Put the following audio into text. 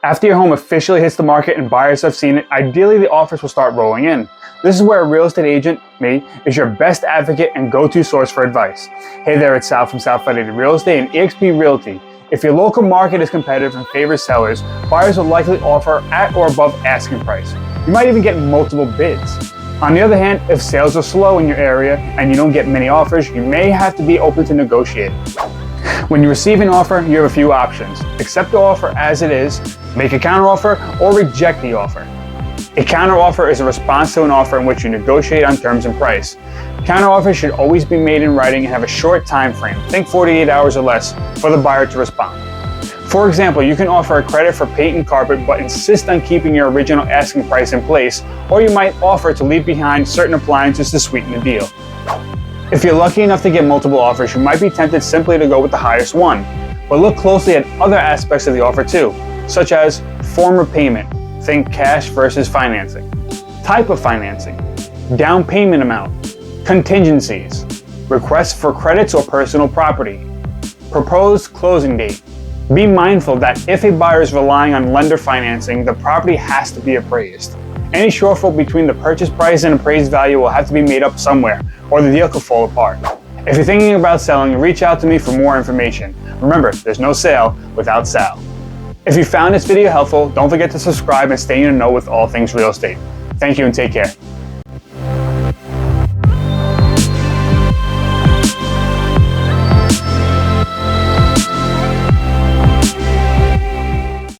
After your home officially hits the market and buyers have seen it, ideally the offers will start rolling in. This is where a real estate agent, me, is your best advocate and go-to source for advice. Hey there, it's Sal from Farieri Real Estate and eXp Realty. If your local market is competitive and favors sellers, buyers will likely offer at or above asking price. You might even get multiple bids. On the other hand, if sales are slow in your area and you don't get many offers, you may have to be open to negotiating. When you receive an offer, you have a few options. Accept the offer as it is, make a counteroffer, or reject the offer. A counteroffer is a response to an offer in which you negotiate on terms and price. Counteroffers should always be made in writing and have a short time frame, think 48 hours or less, for the buyer to respond. For example, you can offer a credit for paint and carpet but insist on keeping your original asking price in place, or you might offer to leave behind certain appliances to sweeten the deal. If you're lucky enough to get multiple offers, you might be tempted simply to go with the highest one. But look closely at other aspects of the offer too, such as form of payment, think cash versus financing, type of financing, down payment amount, contingencies, requests for credits or personal property, proposed closing date. Be mindful that if a buyer is relying on lender financing, the property has to be appraised. Any shortfall between the purchase price and appraised value will have to be made up somewhere, or the deal could fall apart. If you're thinking about selling, reach out to me for more information. Remember, there's no sale without Sal. If you found this video helpful, don't forget to subscribe and stay in the know with all things real estate. Thank you and take care.